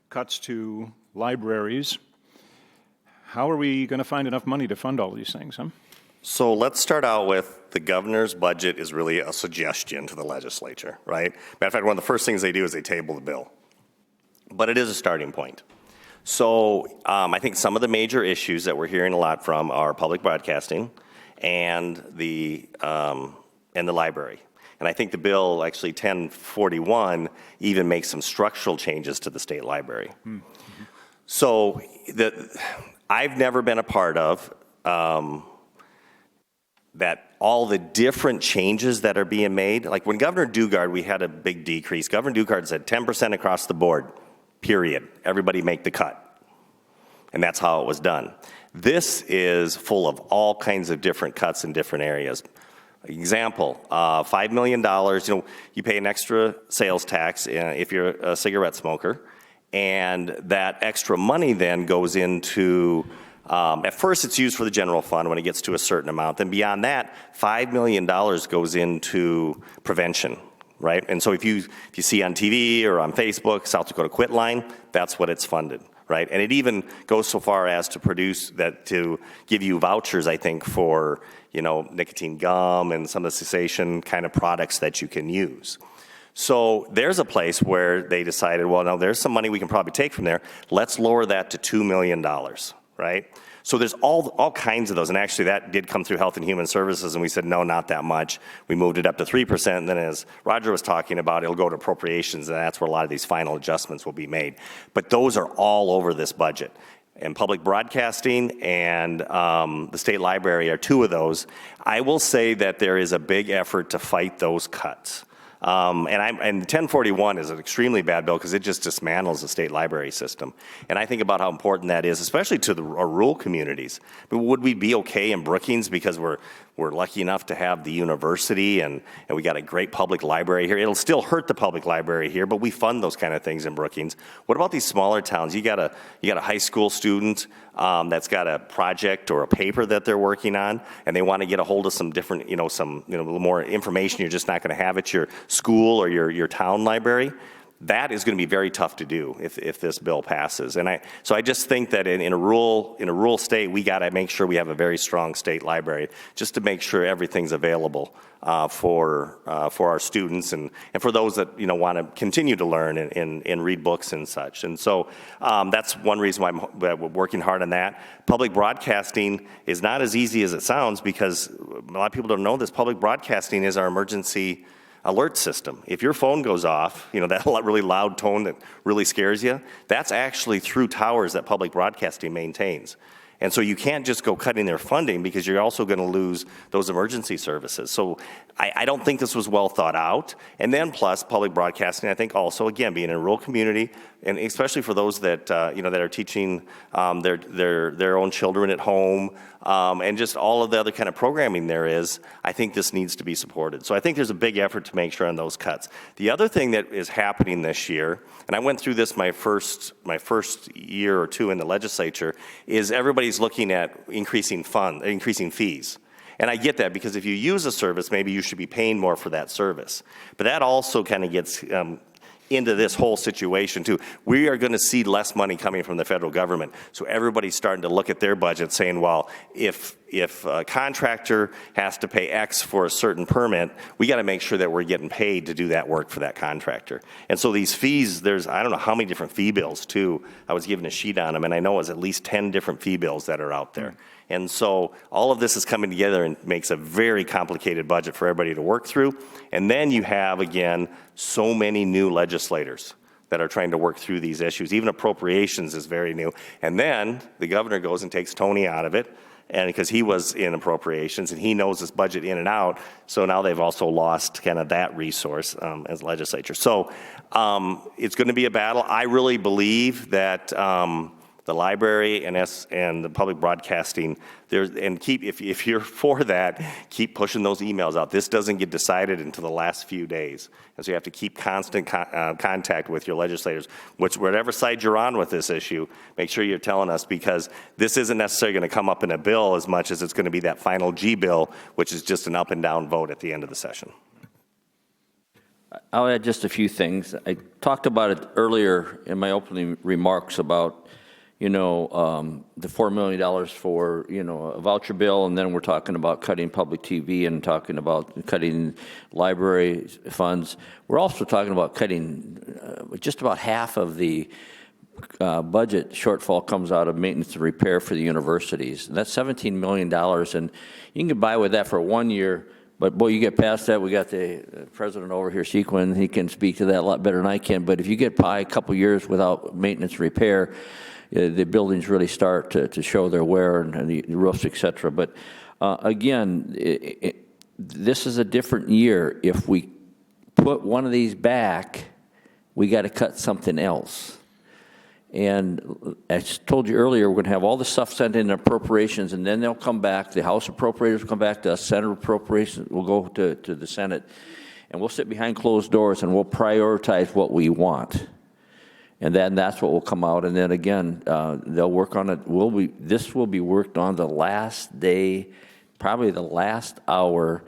Speaker 2: cuts to libraries. How are we going to find enough money to fund all these things, huh?
Speaker 3: So let's start out with the governor's budget is really a suggestion to the legislature, right? Matter of fact, one of the first things they do is they table the bill. But it is a starting point. So I think some of the major issues that we're hearing a lot from are public broadcasting and the library. And I think the bill, actually 1041, even makes some structural changes to the state library. Mm-hmm. So I've never been a part of that all the different changes that are being made. Like when Governor Dugard, we had a big decrease. Governor Dugard said 10% across the board, period. Everybody make the cut. And that's how it was done. This is full of all kinds of different cuts in different areas. Example, $5 million, you pay an extra sales tax if you're a cigarette smoker. And that extra money then goes into, at first it's used for the general fund when it gets to a certain amount. Then beyond that, $5 million goes into prevention, right? And so if you see on TV or on Facebook, South Dakota Quit Line, that's what it's funded, right? And it even goes so far as to give you vouchers, I think, for, nicotine gum and some of the cessation kind of products that you can use. So there's a place where they decided, well, no, there's some money we can probably take from there. Let's lower that to $2 million, right? So there's all kinds of those. And actually that did come through Health and Human Services, and we said, no, not that much. We moved it up to 3%. And then as Roger was talking about, it'll go to appropriations, and that's where a lot of these final adjustments will be made. But those are all over this budget. And public broadcasting and the state library are two of those. I will say that there is a big effort to fight those cuts. And 1041 is an extremely bad bill because it just dismantles the state library system. And I think about how important that is, especially to our rural communities. But would we be okay in Brookings because we're lucky enough to have the university and we got a great public library here? It'll still hurt the public library here, but we fund those kind of things in Brookings. What about these smaller towns? You got a high school student that's got a project or a paper that they're working on, and they want to get a hold of some different, a little more information you're just not going to have at your school or your town library. That is going to be very tough to do if this bill passes. And so I just think that in a rural state, we got to make sure we have a very strong state library just to make sure everything's available for our students and for those that want to continue to learn and read books and such. And so that's one reason why we're working hard on that. Public broadcasting is not as easy as it sounds because a lot of people don't know this. Public broadcasting is our emergency alert system. If your phone goes off, that really loud tone that really scares you, that's actually through towers that public broadcasting maintains. And so you can't just go cutting their funding because you're also going to lose those emergency services. So I don't think this was well thought out. And then plus public broadcasting, I think also, again, being in a rural community, and especially for those that, that are teaching their own children at home, and just all of the other kind of programming there is, I think this needs to be supported. So I think there's a big effort to make sure on those cuts. The other thing that is happening this year, and I went through this my first year or two in the legislature, is everybody's looking at increasing fees. And I get that, because if you use a service, maybe you should be paying more for that service. But that also kind of gets into this whole situation too. We are going to see less money coming from the federal government. So everybody's starting to look at their budget saying, well, if a contractor has to pay X for a certain permit, we got to make sure that we're getting paid to do that work for that contractor. And so these fees, there's, I don't know how many different fee bills too. I was given a sheet on them, and I know it's at least 10 different fee bills that are out there. And so all of this is coming together and makes a very complicated budget for everybody to work through. And then you have, again, so many new legislators that are trying to work through these issues. Even appropriations is very new. And then the governor goes and takes Tony out of it, and because he was in appropriations and he knows his budget in and out, so now they've also lost kind of that resource as legislature. So it's going to be a battle. I really believe that the library and the public broadcasting, if you're for that, keep pushing those emails out. This doesn't get decided until the last few days, and so you have to keep constant contact with your legislators. Whatever side you're on with this issue, make sure you're telling us, because this isn't necessarily going to come up in a bill as much as it's going to be that final G bill, which is just an up and down vote at the end of the session.
Speaker 4: I'll add just a few things. I talked about it earlier in my opening remarks about the $4 million for, a voucher bill, and then we're talking about cutting public TV and talking about cutting library funds. We're also talking about cutting just about half of the budget shortfall comes out of maintenance and repair for the universities. And that's $17 million, and you can get by with that for 1 year. But boy, you get past that, we got the president over here, Sequin, he can speak to that a lot better than I can. But if you get by a couple years without maintenance repair, the buildings really start to show their wear, and the roofs, et cetera. But again, this is a different year. If we put one of these back, we got to cut something else. And I told you earlier, we're going to have all the stuff sent in appropriations, and then they'll come back. The House appropriators will come back to us. Senate appropriations will go to the Senate. And we'll sit behind closed doors, and we'll prioritize what we want. And then that's what will come out. And then again, they'll work on it. This will be worked on the last day, probably the last hour.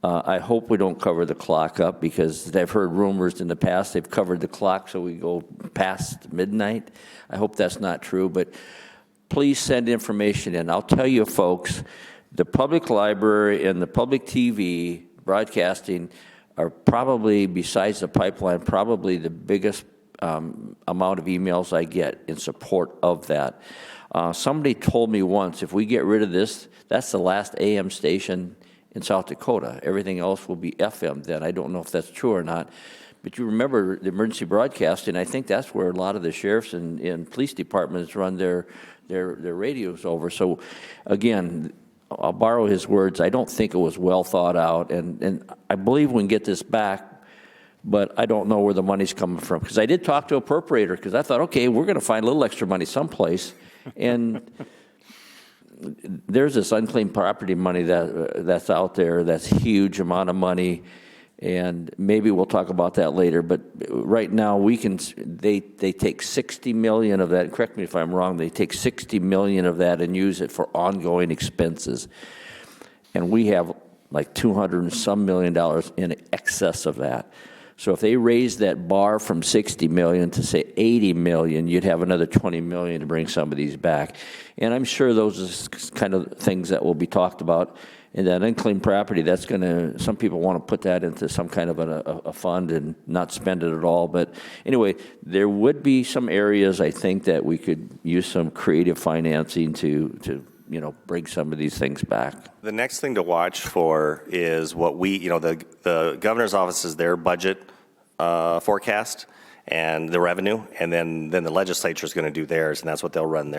Speaker 4: I hope we don't cover the clock up, because I've heard rumors in the past they've covered the clock so we go past midnight. I hope that's not true, but please send information in. I'll tell you, folks, the public library and the public TV broadcasting are probably, besides the pipeline, probably the biggest amount of emails I get in support of that. Somebody told me once, if we get rid of this, that's the last AM station in South Dakota. Everything else will be FM then. I don't know if that's true or not. But you remember the emergency broadcasting, I think that's where a lot of the sheriffs and police departments run their radios over. So again, I'll borrow his words, I don't think it was well thought out, and I believe we can get this back, but I don't know where the money's coming from. Because I did talk to a appropriator, because I thought, okay, we're going to find a little extra money someplace. And there's this unclaimed property money that's out there, that's a huge amount of money. And maybe we'll talk about that later. But right now, they take 60 million of that. Correct me if I'm wrong. They take 60 million of that and use it for ongoing expenses. And we have like $200 and some million in excess of that. So if they raise that bar from 60 million to say 80 million, you'd have another 20 million to bring some of these back. And I'm sure those are kind of things that will be talked about. And that unclaimed property, that's going to, some people want to put that into some kind of a fund and not spend it at all. But anyway, there would be some areas, I think, that we could use some creative financing to bring some of these things back.
Speaker 3: The next thing to watch for is what the governor's office is their budget forecast and the revenue, and then the legislature is going to do theirs, and that's what they'll run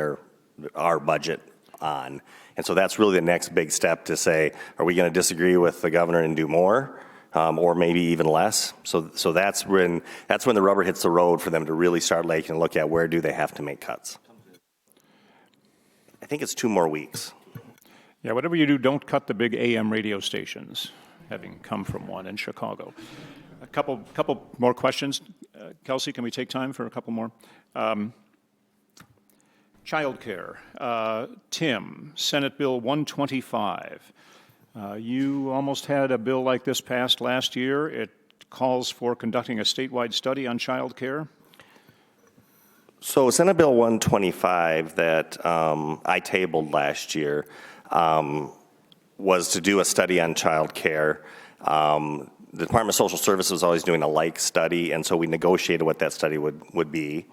Speaker 3: our budget on. And so that's really the next big step to say, are we going to disagree with the governor and do more, or maybe even less? So that's when the rubber hits the road for them to really start taking a look at where do they have to make cuts. I think it's 2 more weeks.
Speaker 2: Yeah, whatever you do, don't cut the big AM radio stations, having come from one in Chicago. A couple more questions. Kelsey, can we take time for a couple more? Child care. Tim, Senate Bill 125. You almost had a bill like this passed last year. It calls for conducting a statewide study on child care.
Speaker 3: So Senate Bill 125 that I tabled last year was to do a study on child care. The Department of Social Services was always doing a like study, and so we negotiated what that study would be.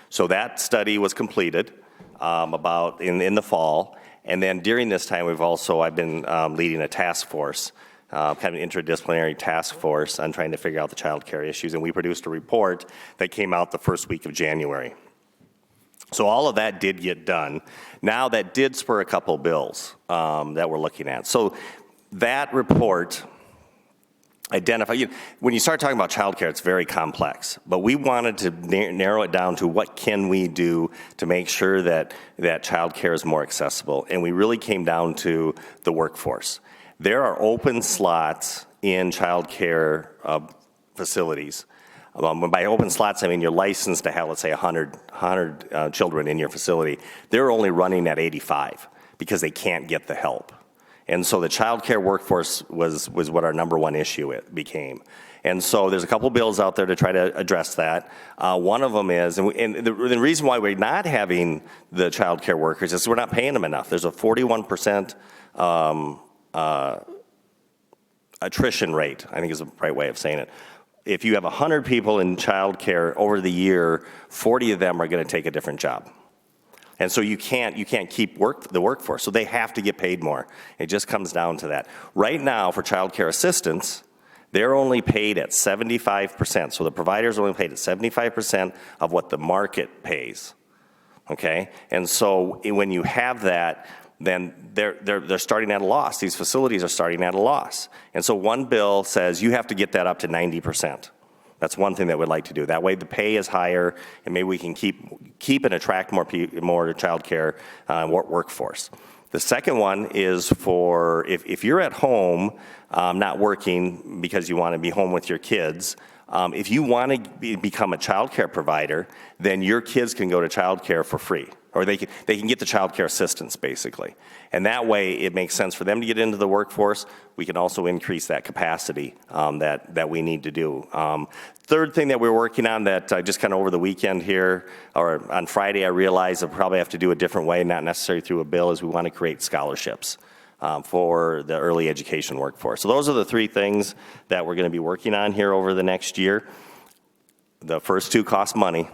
Speaker 3: So that study was completed about in the fall, and then during this time I've been leading a task force, kind of an interdisciplinary task force on trying to figure out the child care issues, and we produced a report that came out the first week of January. So all of that did get done. Now that did spur a couple bills that we're looking at. So that report identified, when you start talking about childcare, it's very complex. But we wanted to narrow it down to what can we do to make sure that childcare is more accessible. And we really came down to the workforce. There are open slots in childcare facilities. By open slots, I mean you're licensed to have, let's say, 100 children in your facility. They're only running at 85 because they can't get the help. And so the child care workforce was what our number one issue it became. And so there's a couple bills out there to try to address that. One of them is, and the reason why we're not having the child care workers is we're not paying them enough. There's a 41% attrition rate, I think is the right way of saying it. If you have 100 people in child care over the year, 40 of them are going to take a different job. And so you can't keep the workforce. So they have to get paid more. It just comes down to that. Right now, for child care assistants, they're only paid at 75%. So the providers are only paid at 75% of what the market pays. Okay? And so when you have that, then they're starting at a loss. These facilities are starting at a loss. And so one bill says you have to get that up to 90%. That's one thing that we'd like to do. That way the pay is higher, and maybe we can keep and attract more child care workforce. The second one is for if you're at home not working because you want to be home with your kids, if you want to become a child care provider, then your kids can go to child care for free. Or they can get the child care assistance, basically. And that way, it makes sense for them to get into the workforce. We can also increase that capacity that we need to do. Third thing that we're working on that just kind of over the weekend here, or on Friday, I realized I probably have to do a different way, not necessarily through a bill, is we want to create scholarships for the early education workforce. So those are the three things that we're going to be working on here over the next year. The first two cost money.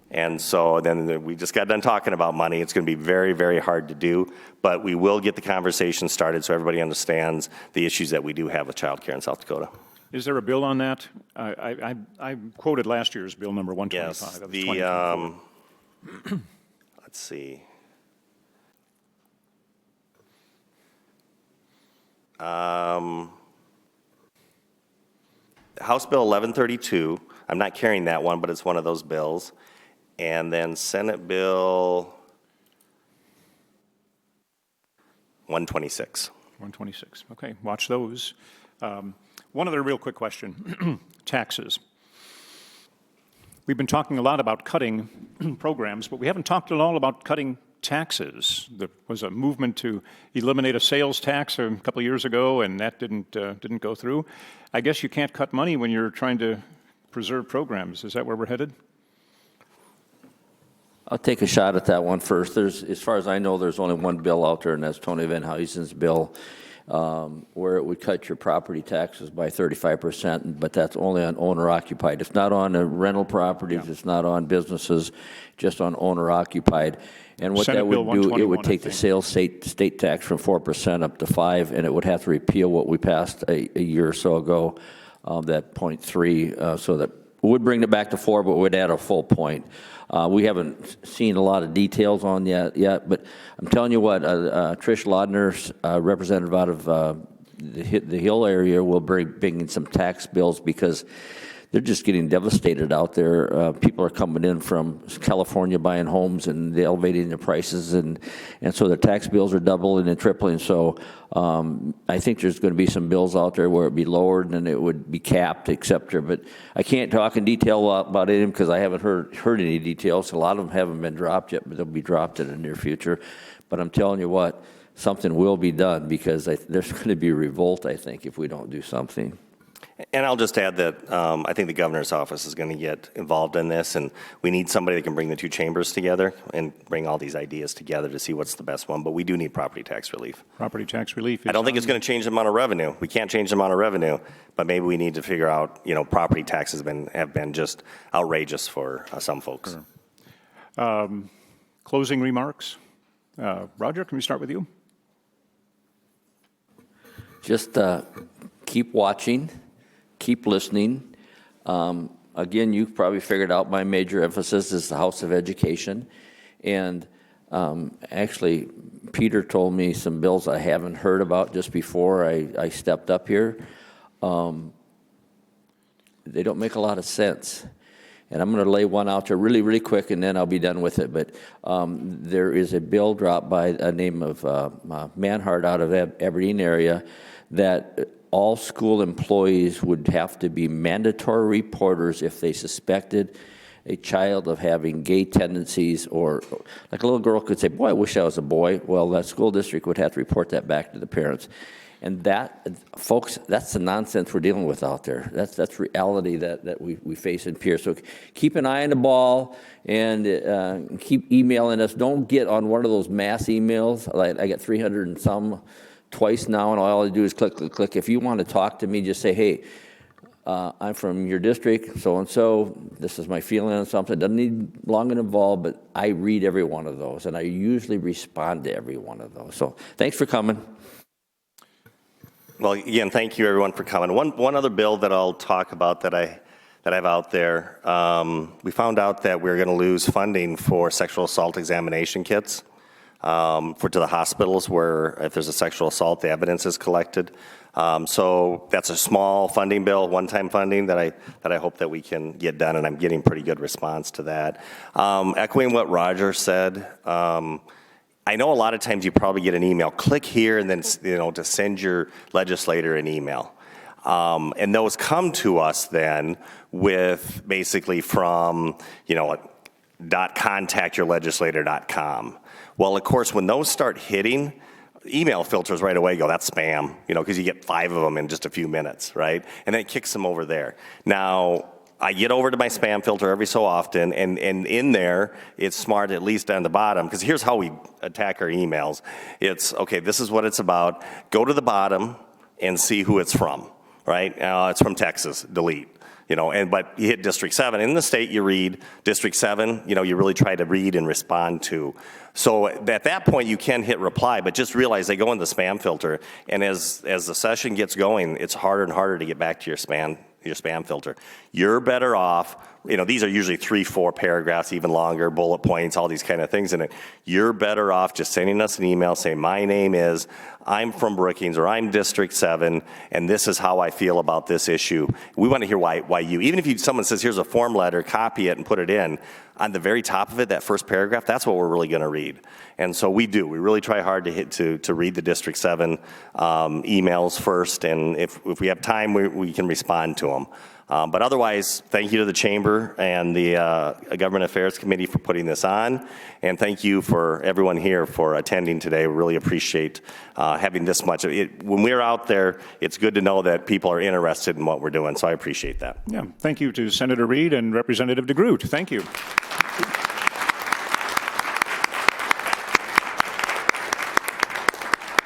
Speaker 3: And so then we just got done talking about money. It's going to be very, very hard to do, but we will get the conversation started so everybody understands the issues that we do have with child care in South Dakota.
Speaker 2: Is there a bill on that? I quoted last year's bill number 125.
Speaker 3: Yes, let's see. House Bill 1132, I'm not carrying that one, but it's one of those bills. And then Senate Bill 126.
Speaker 2: 126. Okay, watch those. One other real quick question. Taxes. We've been talking a lot about cutting programs, but we haven't talked at all about cutting taxes. There was a movement to eliminate a sales tax a couple of years ago, and that didn't go through. I guess you can't cut money when you're trying to preserve programs. Is that where we're headed?
Speaker 4: I'll take a shot at that one first. As far as I know, there's only one bill out there, and that's Tony Van Huysen's bill, where it would cut your property taxes by 35%, but that's only on owner-occupied. It's not on rental properties. Yeah. It's not on businesses, just on owner-occupied. And what
Speaker 2: Senate
Speaker 4: that would do, it would take
Speaker 2: the
Speaker 4: sales state tax from 4% up to 5%, and it would have to repeal what we passed a year or so ago, that 0.3, so that would bring it back to 4, but would add a full point. We haven't seen a lot of details on that yet, but I'm telling you what, Trish Laudner, representative out of the Hill area, will bring in some tax bills because they're just getting devastated out there. People are coming in from California buying homes and they're elevating the prices, and so their tax bills are doubling and tripling. So I think there's going to be some bills out there where it would be lowered and it would be capped, et cetera. But I can't talk in detail about it because I haven't heard any details. A lot of them haven't been dropped yet, but they'll be dropped in the near future. But I'm telling you what, something will be done, because there's going to be revolt, I think, if we don't do something.
Speaker 3: And I'll just add that I think the governor's office is going to get involved in this, and we need somebody that can bring the two chambers together and bring all these ideas together to see what's the best one. But we do need property tax relief.
Speaker 2: Property tax relief.
Speaker 3: I don't think it's going to change the amount of revenue. We can't change the amount of revenue, but maybe we need to figure out, property taxes have been just outrageous for some folks.
Speaker 2: Sure. Closing remarks. Roger, can we start with you?
Speaker 4: Just keep watching, keep listening. Again, you've probably figured out my major emphasis is the House of Education. And actually, Peter told me some bills I haven't heard about just before I stepped up here. They don't make a lot of sense. And I'm going to lay one out there really, really quick, and then I'll be done with it. But there is a bill dropped by a name of Manhart out of Aberdeen area that all school employees would have to be mandatory reporters if they suspected a child of having gay tendencies, or like a little girl could say, boy, I wish I was a boy. Well, that school district would have to report that back to the parents. And that, folks, that's the nonsense we're dealing with out there. That's reality that we face in Pierce. So keep an eye on the ball and keep emailing us. Don't get on one of those mass emails. I get 300 and some twice now, and all I do is click, click, click. If you want to talk to me, just say, hey, I'm from your district, so-and-so. This is my feeling on something. Doesn't need long and involved, but I read every one of those, and I usually respond to every one of those. So thanks for coming.
Speaker 3: Well, again, thank you everyone for coming. One other bill that I'll talk about that I have out there. We found out that we're going to lose funding for sexual assault examination kits to the hospitals where if there's a sexual assault, the evidence is collected. So that's a small funding bill, one-time funding that I hope that we can get done, and I'm getting pretty good response to that. Echoing what Roger said. I know a lot of times you probably get an email, click here, and then to send your legislator an email. And those come to us then with basically from, contactyourlegislator.com. Well, of course, when those start hitting, email filters right away go, that's spam, because you get 5 of them in just a few minutes, right? And then it kicks them over there. Now, I get over to my spam filter every so often, and in there, it's smart, at least on the bottom, because here's how we attack our emails. It's, okay, this is what it's about. Go to the bottom and see who it's from, right? It's from Texas, delete. But you hit District 7. In the state, you read District 7, you really try to read and respond to. So at that point, you can hit reply, but just realize they go in the spam filter, and as the session gets going, it's harder and harder to get back to your spam filter. You're better off, these are usually 3-4 paragraphs, even longer, bullet points, all these kind of things in it. You're better off just sending us an email saying, my name is, I'm from Brookings, or I'm District 7, and this is how I feel about this issue. We want to hear why you, even if someone says, here's a form letter, copy it and put it in, on the very top of it, that first paragraph, that's what we're really going to read. And so we really try hard to read the District 7 emails first, and if we have time, we can respond to them. But otherwise, thank you to the Chamber and the Government Affairs Committee for putting this on, and thank you for everyone here for attending today. We really appreciate having this much. When we're out there, it's good to know that people are interested in what we're doing, so I appreciate that.
Speaker 2: Yeah, thank you to Senator Reed and Representative DeGroot. Thank you.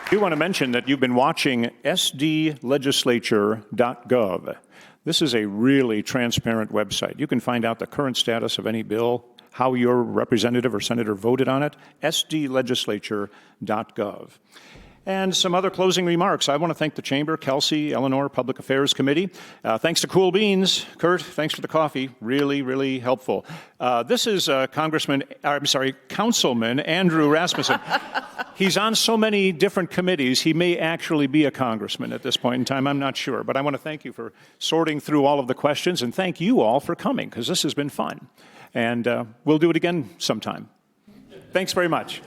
Speaker 2: I do want to mention that you've been watching sdlegislature.gov. This is a really transparent website. You can find out the current status of any bill, how your representative or senator voted on it, sdlegislature.gov. And some other closing remarks. I want to thank the Chamber, Kelsey, Eleanor, Public Affairs Committee. Thanks to Cool Beans. Kurt, thanks for the coffee. Really, really helpful. This is Councilman Andrew Rasmussen. He's on so many different committees, he may actually be a congressman at this point in time. I'm not sure. But I want to thank you for sorting through all of the questions, and thank you all for coming, because this has been fun. And we'll do it again sometime. Thanks very much.